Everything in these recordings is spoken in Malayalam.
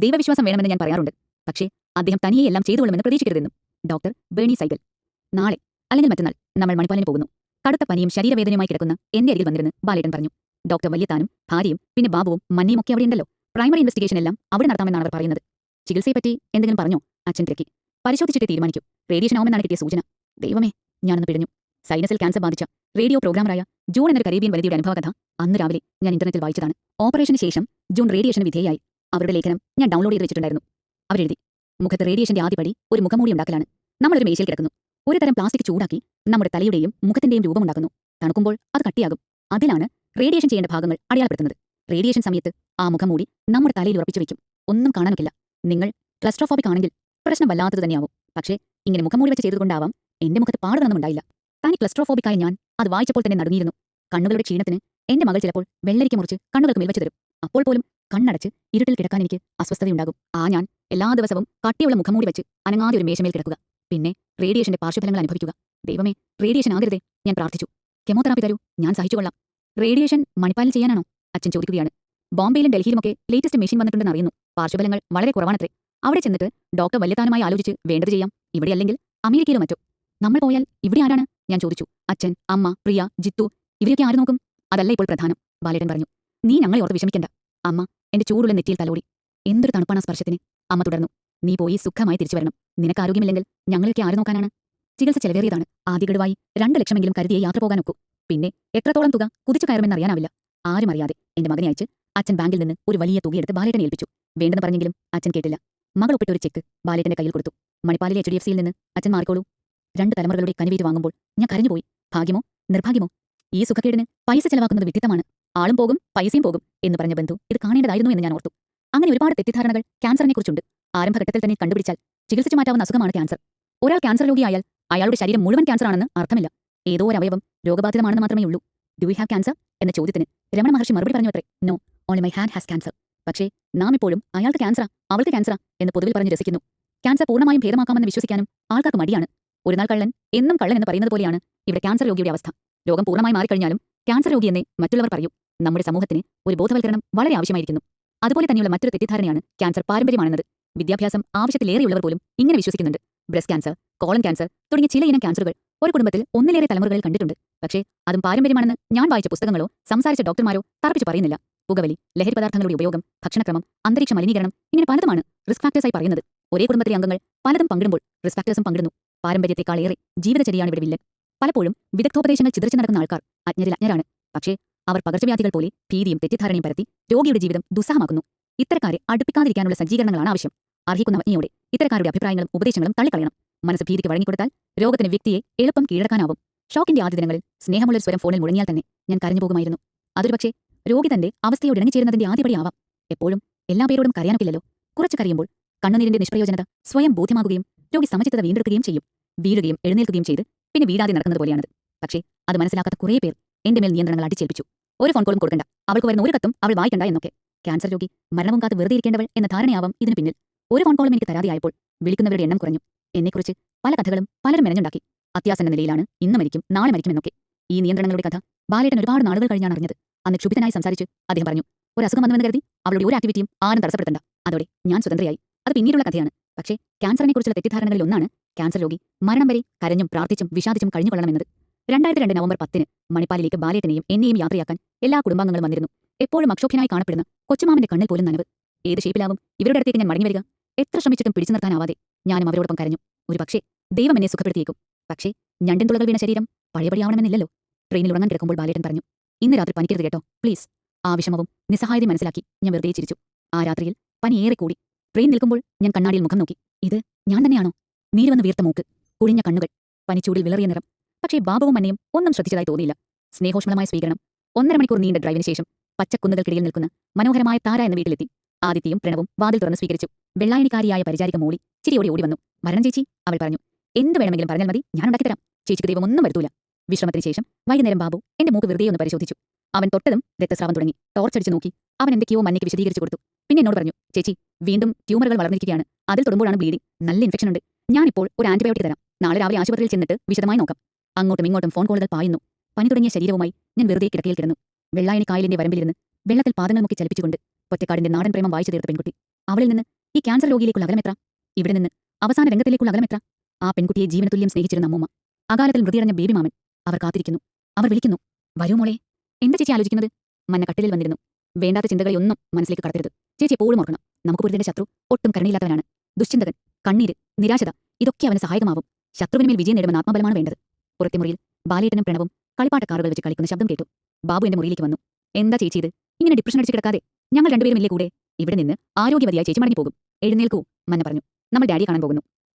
ദൈവവിശ്വാസം വേണമെന്ന് ഞാൻ പറയാറുണ്ട്. പക്ഷേ അദ്ദേഹം തനിയെ എല്ലാം ചെയ്തുകൊള്ളുമെന്ന് പ്രതീക്ഷിക്കരുതെന്നും. ഡോക്ടർ ബേണി സൈഗൽ. നാളെ അല്ലെങ്കിൽ മറ്റന്നാൾ നമ്മൾ മണിപ്പാലിന് പോകുന്നു. കടുത്ത പനിയും ശരീരവേദനയുമായി കിടക്കുന്ന എന്റെ അരികിൽ വന്നിരുന്ന് ബാലേട്ടൻ പറഞ്ഞു. ഡോക്ടർ വല്യത്താനും ഭാര്യയും പിന്നെ ബാബുവും മന്നിയും ഒക്കെ അവിടെയുണ്ടല്ലോ. പ്രൈമറി ഇൻവെസ്റ്റിഗേഷൻ എല്ലാം അവിടെ നടത്താമെന്നാണ് അവർ പറയുന്നത്. ചികിത്സയെപ്പറ്റി എന്തെങ്കിലും പറഞ്ഞോ? അച്ഛൻ തിരക്കി. പരിശോധിച്ചിട്ടേ തീരുമാനിക്കൂ. റേഡിയേഷൻ ആവുമെന്നാണ് കിട്ടിയ സൂചന. ദൈവമേ, ഞാനൊന്ന് പിഴഞ്ഞു. സൈനസിൽ ക്യാൻസർ ബാധിച്ച റേഡിയോ പ്രോഗ്രാമറായ ജൂൺ എന്നൊരു കരീബിയൻ വനിതയുടെ അനുഭവകഥ അന്ന് രാവിലെ ഞാൻ ഇന്റർനെറ്റിൽ വായിച്ചതാണ്. ഓപ്പറേഷന് ശേഷം ജൂൺ റേഡിയേഷന് വിധേയായി. അവരുടെ ലേഖനം ഞാൻ ഡൗൺലോഡ് ചെയ്ത് വെച്ചിട്ടുണ്ടായിരുന്നു. അവരെഴുതി, മുഖത്ത് റേഡിയേഷന്റെ ആദ്യപടി ഒരു മുഖംമൂടി ഉണ്ടാക്കലാണ്. നമ്മളൊരു മേശയിൽ കിടക്കുന്നു. ഒരു തരം പ്ലാസ്റ്റിക് ചൂടാക്കി നമ്മുടെ തലയുടെയും മുഖത്തിന്റെയും രൂപമുണ്ടാക്കുന്നു. തണുക്കുമ്പോൾ അത് കട്ടിയാകും. അതിലാണ് റേഡിയേഷൻ ചെയ്യേണ്ട ഭാഗങ്ങൾ അടയാളപ്പെടുത്തുന്നത്. റേഡിയേഷൻ സമയത്ത് ആ മുഖംമൂടി നമ്മുടെ തലയിൽ ഉറപ്പിച്ചു വയ്ക്കും. ഒന്നും കാണാനൊക്കില്ല. നിങ്ങൾ ക്ലസ്ട്രോഫോബിക് ആണെങ്കിൽ പ്രശ്നം വല്ലാത്തത് തന്നെയാവും. പക്ഷേ ഇങ്ങനെ മുഖംമൂടി വെച്ച് ചെയ്തുകൊണ്ടാവാം എന്റെ മുഖത്ത് പാടുകളൊന്നും ഉണ്ടായില്ല. തനി ക്ലസ്ട്രോഫോബിക്കായ ഞാൻ അത് വായിച്ചപ്പോൾ തന്നെ നടുങ്ങിയിരുന്നു. കണ്ണുകളുടെ ക്ഷീണത്തിന് എന്റെ മകൾ ചിലപ്പോൾ വെള്ളരിക്ക മുറിച്ച് കണ്ണുകൾക്ക് മേൽവച്ചു തരും. അപ്പോൾ പോലും കണ്ണടച്ച് ഇരുട്ടിൽ കിടക്കാൻ എനിക്ക് അസ്വസ്ഥതയുണ്ടാകും. ഞാൻ എല്ലാ ദിവസവും കട്ടിയുള്ള മുഖംമൂടി വെച്ച് അനങ്ങാതെ ഒരു മേശമേൽ കിടക്കുക. പിന്നെ റേഡിയേഷന്റെ പാർശ്വഫലങ്ങൾ അനുഭവിക്കുക. ദൈവമേ, റേഡിയേഷൻ ആകരുതേ, ഞാൻ പ്രാർത്ഥിച്ചു. കെമോതെറാപ്പി തരൂ, ഞാൻ സഹിച്ചുകൊള്ളാം. റേഡിയേഷൻ മണിപ്പാലിൽ ചെയ്യാനാണോ? അച്ഛൻ ചോദിക്കുകയാണ്. ബോംബെയിലും ഡൽഹിയിലുമൊക്കെ ലേറ്റസ്റ്റ് മെഷീൻ വന്നിട്ടുണ്ടെന്ന് അറിയുന്നു. പാർശ്വഫലങ്ങൾ വളരെ കുറവാണത്രേ. അവിടെ ചെന്നിട്ട് ഡോക്ടർ വല്യത്താനുമായി ആലോചിച്ച് വേണ്ടത് ചെയ്യാം. ഇവിടെ അല്ലെങ്കിൽ അമേരിക്കയിലോ മറ്റോ. നമ്മൾ പോയാൽ ഇവിടെ ആരാണ്? ഞാൻ ചോദിച്ചു. അച്ഛൻ, അമ്മ, പ്രിയ, ജിത്തു, ഇവരൊക്കെ ആര് നോക്കും? അതല്ല ഇപ്പോൾ പ്രധാനം, ബാലേട്ടൻ പറഞ്ഞു. നീ ഞങ്ങളെ ഓർത്ത് വിഷമിക്കണ്ട. അമ്മ എന്റെ ചൂടുള്ള നെറ്റിയിൽ തലോടി. എന്തൊരു തണുപ്പാണ് ആ സ്പർശത്തിന്. അമ്മ തുടർന്നു. നീ പോയി സുഖമായി തിരിച്ചു വരണം. നിനക്ക് ആരോഗ്യമില്ലെങ്കിൽ ഞങ്ങളെയൊക്കെ ആര് നോക്കാനാണ്? ചികിത്സ ചെലവേറിയതാണ്. ആദ്യ ഗഡുവായി 2 ലക്ഷമെങ്കിലും കരുതിയേ യാത്ര പോകാനൊക്കൂ. പിന്നെ എത്രത്തോളം തുക കുതിച്ചു കയറുമെന്നറിയാനാവില്ല. ആരും അറിയാതെ എന്റെ മകനെ അയച്ച് അച്ഛൻ ബാങ്കിൽ നിന്ന് ഒരു വലിയ തുകയെടുത്ത് ബാലേട്ടനെ ഏൽപ്പിച്ചു. വേണ്ടെന്ന് പറഞ്ഞെങ്കിലും അച്ഛൻ കേട്ടില്ല. മകൾ ഒപ്പിട്ട ഒരു ചെക്ക് ബാലേട്ടന്റെ കയ്യിൽ കൊടുത്തു. മണിപ്പാലിലെ HDFCയിൽ നിന്ന് അച്ഛൻ മാറിക്കോളൂ. 2 തലമുറകളുടെ കനിവേറ്റ് വാങ്ങുമ്പോൾ ഞാൻ കരഞ്ഞുപോയി. ഭാഗ്യമോ നിർഭാഗ്യമോ? ഈ സുഖക്കേടിന് പൈസ ചെലവാക്കുന്നത് വിഡിത്തമാണ്. ആളും പോകും പൈസയും പോകും എന്ന് പറഞ്ഞ ബന്ധു ഇത് കാണേണ്ടതായിരുന്നു എന്ന് ഞാൻ ഓർത്തു. അങ്ങനെ ഒരുപാട് തെറ്റിദ്ധാരണകൾ ക്യാൻസറിനെക്കുറിച്ചുണ്ട്. ആരംഭഘട്ടത്തിൽ തന്നെ കണ്ടുപിടിച്ചാൽ ചികിത്സിച്ചു മാറ്റാവുന്ന അസുഖമാണ് ക്യാൻസർ. ഒരാൾ ക്യാൻസർ രോഗിയായാൽ അയാളുടെ ശരീരം മുഴുവൻ ക്യാൻസർ ആണെന്ന് അർത്ഥമില്ല. ഏതോ ഒരു അവയവം രോഗബാധിതമാണെന്ന് മാത്രമേ ഉള്ളൂ. ഡു യു ഹാവ് ക്യാൻസർ എന്ന ചോദ്യത്തിന് രമണ മഹർഷി മറുപടി പറഞ്ഞു അത്രേ, no, only my hand has cancer. പക്ഷേ നാം ഇപ്പോഴും അയാൾക്ക് ക്യാൻസറാ, അവൾക്ക് ക്യാൻസറാ എന്ന് പൊതുവിൽ പറഞ്ഞ് രസിക്കുന്നു. ക്യാൻസർ പൂർണ്ണമായും ഭേദമാക്കാമെന്ന് വിശ്വസിക്കാനും ആൾക്കാർക്ക് മടിയാണ്. ഒരു നാൾ കള്ളൻ എന്നും കള്ളൻ എന്ന് പറയുന്നത് പോലെയാണ് ഇവിടെ ക്യാൻസർ രോഗിയുടെ അവസ്ഥ. രോഗം പൂർണ്ണമായി മാറിക്കഴിഞ്ഞാലും ക്യാൻസർ രോഗിയെന്നേ മറ്റുള്ളവർ പറയൂ. നമ്മുടെ സമൂഹത്തിന് ഒരു ബോധവൽക്കരണം വളരെ ആവശ്യമായിരിക്കുന്നു. അതുപോലെ തന്നെയുള്ള മറ്റൊരു തെറ്റിദ്ധാരണയാണ് ക്യാൻസർ പാരമ്പര്യമാണെന്നത്. വിദ്യാഭ്യാസം ആവശ്യത്തിലേറെയുള്ളവർ പോലും ഇങ്ങനെ വിശ്വസിക്കുന്നുണ്ട്. ബ്രസ്റ്റ് ക്യാൻസർ, കോളൻ ക്യാൻസർ തുടങ്ങിയ ചില ഇനം ക്യാൻസറുകൾ ഒരു കുടുംബത്തിൽ ഒന്നിലേറെ തലമുറകളിൽ കണ്ടിട്ടുണ്ട്. പക്ഷേ അതും പാരമ്പര്യമാണെന്ന് ഞാൻ വായിച്ച പുസ്തകങ്ങളോ സംസാരിച്ച ഡോക്ടർമാരോ തറപ്പിച്ചു പറയുന്നില്ല. പുകവലി, ലഹരി പദാർത്ഥങ്ങളുടെ ഉപയോഗം, ഭക്ഷണക്രമം, അന്തരീക്ഷ മലിനീകരണം, ഇങ്ങനെ പലതുമാണ് റിസ്ക് ഫാക്ടേഴ്സായി പറയുന്നത്. ഒരേ കുടുംബത്തിലെ അംഗങ്ങൾ പലതും പങ്കിടുമ്പോൾ റിസ്ക് ഫാക്ടേഴ്സും പങ്കിടുന്നു. പാരമ്പര്യത്തെക്കാളേറെ ജീവിതചര്യയാണ് ഇവിടെ വില്ലൻ. പലപ്പോഴും വിദഗ്ധോപദേശങ്ങൾ ചിതറിച്ചു നടക്കുന്ന ആൾക്കാർ അജ്ഞരിൽ അജ്ഞരാണ്. പക്ഷേ അവർ പകർച്ചവ്യാധികൾ പോലെ ഭീതിയും തെറ്റിദ്ധാരണയും പരത്തി രോഗിയുടെ ജീവിതം ദുസ്സഹമാക്കുന്നു. ഇത്തരക്കാരെ അടുപ്പിക്കാതിരിക്കാനുള്ള സജ്ജീകരണങ്ങളാണ് ആവശ്യം. അർഹിക്കുന്ന വജ്ഞയോടെ ഇത്തരക്കാരുടെ അഭിപ്രായങ്ങളും ഉപദേശങ്ങളും തള്ളിക്കളയണം. മനസ്സ് ഭീതിക്ക് വഴങ്ങിക്കൊടുത്താൽ രോഗത്തിന് വ്യക്തിയെ എളുപ്പം കീഴടക്കാനാവും. ഷോക്കിന്റെ ആദ്യ ദിനങ്ങളിൽ സ്നേഹമുള്ളൊരു സ്വരം ഫോണിൽ മുഴങ്ങിയാൽ തന്നെ ഞാൻ കരഞ്ഞു പോകുമായിരുന്നു. അതൊരു പക്ഷേ രോഗി തന്റെ അവസ്ഥയോട് ഇണങ്ങിച്ചേരുന്നതിന്റെ ആദ്യപടിയാവാം. എപ്പോഴും എല്ലാ പേരോടും കരയാനൊക്കില്ലല്ലോ. കുറച്ച് കരയുമ്പോൾ കണ്ണുനീരിന്റെ നിഷ്പ്രയോജനത സ്വയം ബോധ്യമാകുകയും രോഗി സമചിത്തത വീണ്ടെടുക്കുകയും ചെയ്യും. വീഴുകയും എഴുന്നേൽക്കുകയും ചെയ്ത് പിന്നെ വീഴാതെ നടക്കുന്നത് പോലെയാണത്. പക്ഷേ അത് മനസ്സിലാക്കാത്ത കുറേ പേർ എന്റെ മേൽ നിയന്ത്രണങ്ങൾ അടിച്ചേൽപ്പിച്ചു. ഒരു ഫോൺ കോളും കൊടുക്കണ്ട, അവൾക്ക് വരുന്ന ഒരു കത്തും അവൾ വായിക്കണ്ട എന്നൊക്കെ. ക്യാൻസർ രോഗി മരണവും കാത്ത് വെറുതെ ഇരിക്കേണ്ടവൾ എന്ന ധാരണയാവാം ഇതിനു പിന്നിൽ. ഒരു ഫോൺ കോളും എനിക്ക് തരാതെയായപ്പോൾ വിളിക്കുന്നവരുടെ എണ്ണം കുറഞ്ഞു. എന്നെക്കുറിച്ച് പല കഥകളും പലരും മെനഞ്ഞുണ്ടാക്കി. അത്യാസന്ന നിലയിലാണ്, ഇന്ന് മരിക്കും നാളെ മരിക്കുമെന്നൊക്കെ. ഈ നിയന്ത്രണങ്ങളുടെ കഥ ബാലേട്ടൻ ഒരുപാട് നാളുകൾ കഴിഞ്ഞാണ് അറിഞ്ഞത്. അന്ന് ക്ഷുഭിതനായി സംസാരിച്ച് അദ്ദേഹം പറഞ്ഞു, ഒരു അസുഖം വന്നുവെന്ന് കരുതി അവളുടെ ഒരു ആക്ടിവിറ്റിയും ആരും തടസ്സപ്പെടുത്തണ്ട. അതോടെ ഞാൻ സ്വതന്ത്രയായി. അത് പിന്നീടുള്ള കഥയാണ്. പക്ഷേ ക്യാൻസറിനെക്കുറിച്ചുള്ള തെറ്റിദ്ധാരണകളിൽ ഒന്നാണ് ക്യാൻസർ രോഗി മരണം വരെ കരഞ്ഞും പ്രാർത്ഥിച്ചും വിഷാദിച്ചും കഴിഞ്ഞുകൊള്ളണമെന്നത്. 2002 നവംബർ 10 മണിപ്പാലിലേക്ക് ബാലേട്ടനെയും എന്നെയും യാത്രയാക്കാൻ എല്ലാ കുടുംബാംഗങ്ങളും വന്നിരുന്നു. എപ്പോഴും അക്ഷോഭ്യനായി കാണപ്പെടുന്ന കൊച്ചുമാമന്റെ കണ്ണിൽ പോലും നനവ്. ഏത് ഷേപ്പിലാവും ഇവരുടെ അടുത്തേക്ക് ഞാൻ മടങ്ങി വരിക? എത്ര ശ്രമിച്ചിട്ടും പിടിച്ചു നിർത്താനാവാതെ ഞാനും അവരോടൊപ്പം കരഞ്ഞു. ഒരു പക്ഷേ ദൈവം എന്നെ സുഖപ്പെടുത്തിയേക്കും. പക്ഷേ ഞണ്ടിൻ തുളകൾ വീണ ശരീരം പഴയപടിയാവണമെന്നില്ലല്ലോ. ട്രെയിനിൽ ഉറങ്ങാൻ കിടക്കുമ്പോൾ ബാലേട്ടൻ പറഞ്ഞു, ഇന്ന് രാത്രി പനിക്കരുത് കേട്ടോ, പ്ലീസ്. ആ വിഷമവും നിസ്സഹായതയും മനസ്സിലാക്കി ഞാൻ വെറുതെ ചിരിച്ചു. ആ രാത്രിയിൽ പനി ഏറെ കൂടി. ട്രെയിൻ നിൽക്കുമ്പോൾ ഞാൻ കണ്ണാടിയിൽ മുഖം നോക്കി. ഇത് ഞാൻ തന്നെയാണോ? നീര് വന്ന് വീർത്ത മൂക്ക്, കുഴിഞ്ഞ കണ്ണുകൾ, പനിച്ചൂടിൽ വിളറിയ നിറം. പക്ഷേ ബാബുവും മന്നയും ഒന്നും ശ്രദ്ധിച്ചതായി തോന്നിയില്ല. സ്നേഹോഷ്മളമായ സ്വീകരണം. 1.5 മണിക്കൂർ നീണ്ട ഡ്രൈവിന് ശേഷം പച്ചക്കുന്നുകൾക്കിടയിൽ നിൽക്കുന്ന മനോഹരമായ താര എന്ന വീട്ടിലെത്തി. ആദിത്യയും പ്രണവും വാതിൽ തുറന്ന് സ്വീകരിച്ചു. വെള്ളായണിക്കാരിയായ പരിചാരിക മോളി ചിരിയോടെ ഓടി വന്നു. വരണം ചേച്ചി, അവൾ പറഞ്ഞു. എന്ത് വേണമെങ്കിലും പറഞ്ഞാൽ മതി, ഞാൻ ഉണ്ടാക്കിത്തരാം. ചേച്ചിക്ക് ദൈവം ഒന്നും വരുത്തൂല. വിശ്രമത്തിന് ശേഷം വൈകുന്നേരം ബാബു എന്റെ മൂക്ക് വെറുതെ ഒന്ന് പരിശോധിച്ചു. അവൻ തൊട്ടതും രക്തസ്രാവം തുടങ്ങി. ടോർച്ചടിച്ച് നോക്കി. അവൻ എന്തൊക്കെയോ മന്നയ്ക്ക് വിശദീകരിച്ചു കൊടുത്തു. പിന്നെ എന്നോട് പറഞ്ഞു, ചേച്ചി വീണ്ടും ട്യൂമറുകൾ വളർന്നിരിക്കുകയാണ്. അതിൽ തൊടുമ്പോഴാണ് ബ്ലീഡിംഗ്. നല്ല ഇൻഫെക്ഷൻ ഉണ്ട്. ഞാനിപ്പോൾ ഒരു ആന്റിബയോട്ടിക് തരാം. നാളെ രാവിലെ ആശുപത്രിയിൽ ചെന്നിട്ട് വിശദമായി നോക്കാം. അങ്ങോട്ടും ഇങ്ങോട്ടും ഫോൺ കോളുകൾ പായുന്നു. പനി തുടങ്ങിയ ശരീരവുമായി ഞാൻ വെറുതെ കിടക്കയിൽ കിടന്നു. വെള്ളായണി കായലിന്റെ വരമ്പിലിരുന്ന് വെള്ളത്തിൽ പാദങ്ങൾ മുക്കി ചലിപ്പിച്ചുകൊണ്ട് ഒറ്റക്കാടിന്റെ നാടൻ പ്രേമം വായിച്ചു തീർത്ത പെൺകുട്ടി. അവളിൽ നിന്ന് ഈ ക്യാൻസർ രോഗിയിലേക്കുള്ള അകലമെത്ര? ഇവിടെ നിന്ന് അവസാന രംഗത്തിലേക്കുള്ള അകലമെത്ര? ആ പെൺകുട്ടിയെ ജീവനതുല്യം സ്നേഹിച്ചിരുന്ന അമ്മൂമ്മ, അകാലത്തിൽ മൃതിയടഞ്ഞ ബേബി മാമൻ, അവർ കാത്തിരിക്കുന്നു. അവർ വിളിക്കുന്നു. വരൂ മോളെ. എന്താ ചേച്ചി ആലോചിക്കുന്നത്? മന്ന കട്ടിലിൽ വന്നിരുന്നു. വേണ്ടാത്ത ചിന്തകളെ ഒന്നും മനസ്സിലേക്ക് കടത്തരുത്. ചേച്ചി എപ്പോഴും ഓർക്കണം, നമുക്ക് പൊരുതന്റെ ശത്രു ഒട്ടും കരുണയില്ലാത്തവനാണ്. ദുശ്ചിന്തകൻ, കണ്ണീര്, നിരാശത, ഇതൊക്കെ അവന് സഹായകമാവും. ശത്രുവിനുമേൽ വിജയം നേടുമെന്ന ആത്മബലമാണ് വേണ്ടത്. പുറത്തെ മുറിയിൽ ബാലേട്ടനും പ്രണവും കളിപ്പാട്ട കാറുകൾ വെച്ച് കളിക്കുന്ന ശബ്ദം കേട്ടു. ബാബു എന്റെ മുറിയിലേക്ക് വന്നു. എന്താ ചേച്ചി ഇത്? ഇങ്ങനെ ഡിപ്രഷൻ അടിച്ച് കിടക്കാതെ. ഞങ്ങൾ രണ്ടുപേരും ഇല്ലേ കൂടെ? ഇവിടെ നിന്ന് ആരോഗ്യവതിയായി ചേച്ചി മടങ്ങി പോകും. എഴുന്നേൽക്കൂ, മന്ന പറഞ്ഞു. നമ്മൾ ഡാഡിയെ കാണാൻ പോകുന്നു.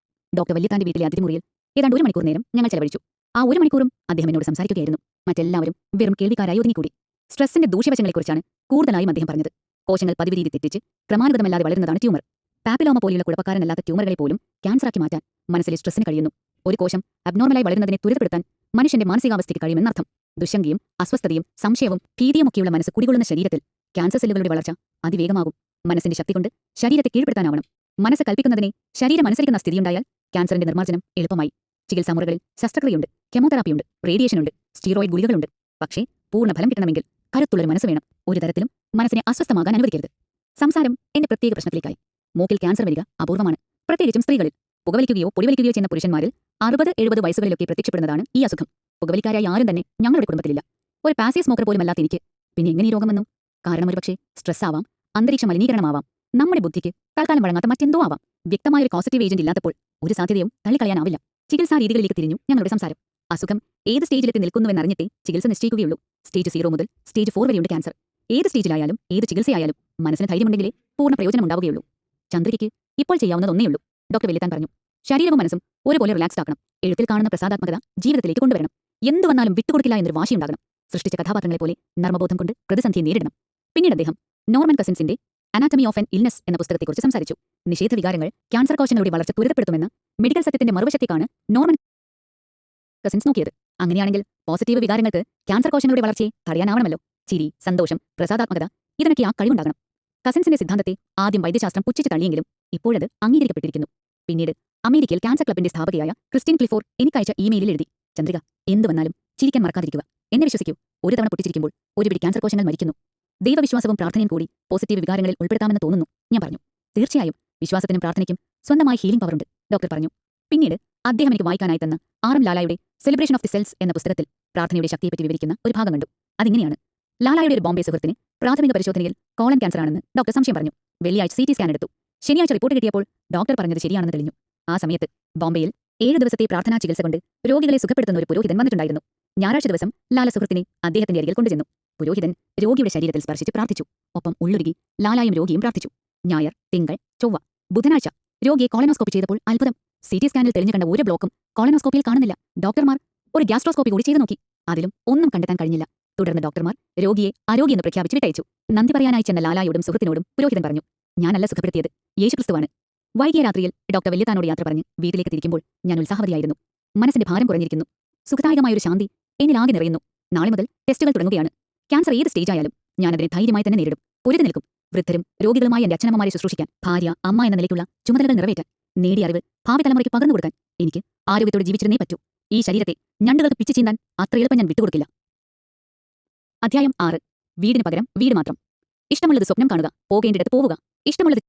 ഡോക്ടർ വല്യത്താന്റെ വീട്ടിലെ അതിഥിമുറിയിൽ ഏതാണ്ട് 1 മണിക്കൂർ നേരം ഞങ്ങൾ ചെലവഴിച്ചു. ആ 1 മണിക്കൂറും അദ്ദേഹം എന്നോട് സംസാരിക്കുകയായിരുന്നു. മറ്റെല്ലാവരും വെറും കേൾവിക്കാരായി ഒതുങ്ങിക്കൂടി. സ്ട്രെസ്സിന്റെ ദൂഷ്യവശങ്ങളെക്കുറിച്ചാണ് കൂടുതലായും അദ്ദേഹം പറഞ്ഞത്. കോശങ്ങൾ പതിവ് രീതി തെറ്റിച്ച് ക്രമാനുഗതമല്ലാതെ വളരുന്നതാണ് ട്യൂമർ. പാപ്പിലോമ പോലെയുള്ള കുഴപ്പക്കാരനല്ലാത്ത ട്യൂമറുകളെ പോലും ക്യാൻസറാക്കി മാറ്റാൻ മനസ്സിലെ സ്ട്രെസ്സിന് കഴിയുന്നു. ഒരു കോശം അബ്നോർമലായി വളരുന്നതിനെ ത്വരിതപ്പെടുത്താൻ മനുഷ്യന്റെ മാനസികാവസ്ഥയ്ക്ക് കഴിയുമെന്നർത്ഥം. ദുശങ്കയും അസ്വസ്ഥതയും സംശയവും ഭീതിയുമൊക്കെയുള്ള മനസ്സ് കുടികൊള്ളുന്ന ശരീരത്തിൽ ക്യാൻസർ സെല്ലുകളുടെ വളർച്ച അതിവേഗമാകും. മനസ്സിന്റെ ശക്തി കൊണ്ട് ശരീരത്തെ കീഴ്പ്പെടുത്താനാവണം. മനസ്സ് കൽപ്പിക്കുന്നതിനെ ശരീരം അനുസരിക്കുന്ന സ്ഥിതിയുണ്ടായാൽ ക്യാൻസറിന്റെ നിർമ്മാർജ്ജനം എളുപ്പമായി. ചികിത്സാ മുറകളിൽ ശസ്ത്രക്രിയയുണ്ട്, കെമോതെറാപ്പിയുണ്ട്, റേഡിയേഷനുണ്ട്, സ്റ്റീറോയിഡ് ഗുളികകളുണ്ട്. പക്ഷേ പൂർണ്ണ ഫലം കിട്ടണമെങ്കിൽ കരുത്തുള്ളൊരു മനസ്സ് വേണം. ഒരു തരത്തിലും മനസ്സിനെ അസ്വസ്ഥമാകാൻ അനുവദിക്കരുത്. സംസാരം എന്റെ പ്രത്യേക പ്രശ്നത്തിലേക്കായി. മൂക്കിൽ ക്യാൻസർ വരിക അപൂർവമാണ്, പ്രത്യേകിച്ചും സ്ത്രീകളിൽ. പുകവലിക്കുകയോ പൊടിവലിക്കുകയോ ചെയ്യുന്ന പുരുഷന്മാരിൽ 60-70 വയസ്സുകളിലൊക്കെ പ്രത്യക്ഷപ്പെടുന്നതാണ് ഈ അസുഖം. പുകവലിക്കാരായി ആരും തന്നെ ഞങ്ങളുടെ കുടുംബത്തിലില്ല. ഒരു പാസീവ് സ്മോക്കർ പോലും അല്ലാത്ത എനിക്ക് പിന്നെ എങ്ങനെ ഈ രോഗം വന്നു? കാരണം ഒരുപക്ഷേ സ്ട്രെസ് ആവാം, അന്തരീക്ഷ മലിനീകരണമാവാം, നമ്മുടെ ബുദ്ധിക്ക് തൽക്കാലം വഴങ്ങാത്ത മറ്റെന്തോ ആവാം. വ്യക്തമായൊരു കോസറ്റീവ് ഏജന്റ് ഇല്ലാത്തപ്പോൾ ഒരു സാധ്യതയും തള്ളിക്കളയാനാവില്ല. ചികിത്സാ രീതികളിലേക്ക് തിരിഞ്ഞു ഞങ്ങളുടെ സംസാരം. അസുഖം ഏത് സ്റ്റേജിലെത്തി നിൽക്കുന്നുവെന്നറിഞ്ഞിട്ടേ ചികിത്സ നിശ്ചയിക്കുകയുള്ളൂ. സ്റ്റേജ് 0 മുതൽ സ്റ്റേജ് 4 വരെയുണ്ട് ക്യാൻസർ. ഏത് സ്റ്റേജിലായാലും ഏത് ചികിത്സയായാലും മനസ്സിന് ധൈര്യമുണ്ടെങ്കിലേ പൂർണ്ണ പ്രയോജനം ഉണ്ടാവുകയുള്ളൂ. ചന്ദ്രികയ്ക്ക് ഇപ്പോൾ ചെയ്യാവുന്നതൊന്നേയുള്ളൂ, ഡോക്ടർ വെല്ലുത്താൻ പറഞ്ഞു. ശരീരവും മനസ്സും ഒരുപോലെ റിലാക്സ്ഡ് ആക്കണം. എഴുത്തിൽ കാണുന്ന പ്രസാദാത്മകത ജീവിതത്തിലേക്ക് കൊണ്ടുവരണം. എന്തു വന്നാലും വിട്ടുകൊടുക്കില്ല എന്നൊരു വാശിയുണ്ടാകണം. സൃഷ്ടിച്ച കഥാപാത്രങ്ങളെപ്പോലെ നർമ്മബോധം കൊണ്ട് പ്രതിസന്ധിയെ നേരിടണം. പിന്നീട് അദ്ദേഹം നോർമൻ കസിൻസിന്റെ അനാറ്റമി ഓഫ് ആൻ ഇൽനെസ് എന്ന പുസ്തകത്തെക്കുറിച്ച് സംസാരിച്ചു. നിഷേധ വികാരങ്ങൾ ക്യാൻസർ കോശങ്ങളുടെ വളർച്ച ത്വരിതപ്പെടുത്തുമെന്ന് മെഡിക്കൽ സത്യത്തിന്റെ മറുവശത്തേക്കാണ് നോർമൻ കസിൻസ് നോക്കിയത്. അങ്ങനെയാണെങ്കിൽ പോസിറ്റീവ് വികാരങ്ങൾക്ക് ക്യാൻസർ കോശങ്ങളുടെ വളർച്ചയെ തടയാനാവണമല്ലോ. ചിരി, സന്തോഷം, പ്രസാദാത്മകത, ഇതിനൊക്കെ ആ കഴിവുണ്ടാകണം. കസിൻസിന്റെ സിദ്ധാന്തത്തെ ആദ്യം വൈദ്യശാസ്ത്രം പുച്ഛിച്ച് തള്ളിയെങ്കിലും ഇപ്പോഴത് അംഗീകരിക്കപ്പെട്ടിരിക്കുന്നു. പിന്നീട് അമേരിക്കയിൽ ക്യാൻസർ ക്ലബിന്റെ സ്ഥാപകയായ ക്രിസ്റ്റ്യൻ ക്ലിഫോർ എനിക്കയച്ച ഇമെയിലിൽ എഴുതി, ചന്ദ്രിക, എന്തു വന്നാലും ചിരിക്കാൻ മറക്കാതിരിക്കുക. എന്നെ വിശ്വസിക്കൂ, ഒരു തവണ പൊട്ടിച്ചിരിക്കുമ്പോൾ ഒരുപിടി ക്യാൻസർ കോശങ്ങൾ മരിക്കുന്നു. ദൈവവിശ്വാസവും പ്രാർത്ഥനയും കൂടി പോസിറ്റീവ് വികാരങ്ങളിൽ ഉൾപ്പെടുത്താമെന്ന് തോന്നുന്നു. ഞാൻ പറഞ്ഞു, തീർച്ചയായും വിശ്വാസത്തിനും പ്രാർത്ഥനയ്ക്കും സ്വന്തമായി ഹീലിംഗ് പവറുണ്ട്, ഡോക്ടർ പറഞ്ഞു. പിന്നീട് അദ്ദേഹം എനിക്ക് വായിക്കാനായി തന്ന RM ലാലായുടെ സെലിബ്രേഷൻ ഓഫ് ദി സെൽസ് എന്ന പുസ്തകത്തിൽ പ്രാർത്ഥനയുടെ ശക്തിയെപ്പറ്റി വിവരിക്കുന്ന ഒരു ഭാഗം കണ്ടു. അതിങ്ങനെയാണ്. ലാലായുടെ ഒരു ബോംബെ സുഹൃത്തിന് പ്രാഥമിക പരിശോധനയിൽ കോളൻ ക്യാൻസറാണെന്ന് ഡോക്ടർ സംശയം പറഞ്ഞു. വെള്ളിയാഴ്ച CT സ്കാൻ എടുത്തു. ശനിയാഴ്ച റിപ്പോർട്ട് കിട്ടിയപ്പോൾ ഡോക്ടർ പറഞ്ഞത് ശരിയാണെന്ന് തെളിഞ്ഞു. ആ സമയത്ത് ബോംബെയിൽ 7 ദിവസത്തെ പ്രാർത്ഥനാ ചികിത്സ കൊണ്ട് രോഗികളെ സുഖപ്പെടുത്തുന്ന ഒരു പുരോഹിതൻ വന്നിട്ടുണ്ടായിരുന്നു. ഞായറാഴ്ച ദിവസം ലാല സുഹൃത്തിനെ അദ്ദേഹത്തിന്റെ അരികിൽ കൊണ്ടുചെന്നു. പുരോഹിതൻ രോഗിയുടെ ശരീരത്തിൽ സ്പർശിച്ച് പ്രാർത്ഥിച്ചു. ഒപ്പം ഉള്ളുരുകി ലാലായും രോഗിയും പ്രാർത്ഥിച്ചു. ഞായർ, തിങ്കൾ, ചൊവ്വ, ബുധനാഴ്ച രോഗിയെ കോളനോസ്കോപ്പി ചെയ്തപ്പോൾ അത്ഭുതം. CT സ്കാനിൽ തെളിഞ്ഞു കണ്ട ഒരു ബ്ലോക്കും കോളനോസ്കോപ്പിയിൽ കാണുന്നില്ല. ഡോക്ടർമാർ ഒരു ഗ്യാസ്ട്രോസ്കോപ്പി കൂടി ചെയ്തു നോക്കി. അതിലും ഒന്നും കണ്ടെത്താൻ കഴിഞ്ഞില്ല. തുടർന്ന് ഡോക്ടർമാർ രോഗിയെ ആരോഗ്യമെന്ന് പ്രഖ്യാപിച്ച് വിട്ടയച്ചു. നന്ദി പറയാനായി ചെന്ന ലാലായോടും സുഹൃത്തിനോടും പുരോഹിതൻ പറഞ്ഞു, ഞാനല്ല സുഖപ്പെടുത്തിയത്, യേശുക്രിസ്തുവാണ്. വൈകിയ രാത്രിയിൽ ഡോക്ടർ വല്യത്താനോട് യാത്ര പറഞ്ഞ് വീട്ടിലേക്ക് തിരിക്കുമ്പോൾ ഞാൻ ഉത്സാഹവതിയായിരുന്നു. മനസ്സിന്റെ ഭാരം കുറഞ്ഞിരിക്കുന്നു. സുഖദായകമായൊരു ശാന്തി എന്നിലാകെ നിറയുന്നു. നാളെ മുതൽ ടെസ്റ്റുകൾ തുടങ്ങുകയാണ്. ക്യാൻസർ ഏത് സ്റ്റേജായാലും ഞാനതിനെ ധൈര്യമായി തന്നെ നേരിടും. പൊരുതി നിൽക്കും. വൃദ്ധരും രോഗികളുമായി എന്റെ അച്ഛനമ്മമാരെ ശുശ്രൂഷിക്കാൻ, ഭാര്യ, അമ്മ എന്ന നിലയ്ക്കുള്ള ചുമതലകൾ നിറവേറ്റാൻ, നേടിയ അറിവ് ഭാവി തലമുറയ്ക്ക് പകർന്നു കൊടുക്കാൻ എനിക്ക് ആരോഗ്യത്തോടെ ജീവിച്ചിരുന്നേ പറ്റൂ. ഈ ശരീരത്തെ ഞണ്ടുകൾക്ക് പിച്ചു ചീന്താൻ അത്ര എളുപ്പം ഞാൻ വിട്ടുകൊടുക്കില്ല. അധ്യായം 6. വീടിന് പകരം വീട് മാത്രം. ഇഷ്ടമുള്ളത് സ്വപ്നം കാണുക, പോകേണ്ടിടത്ത് പോവുക. ഇഷ്ടമുള്ളത്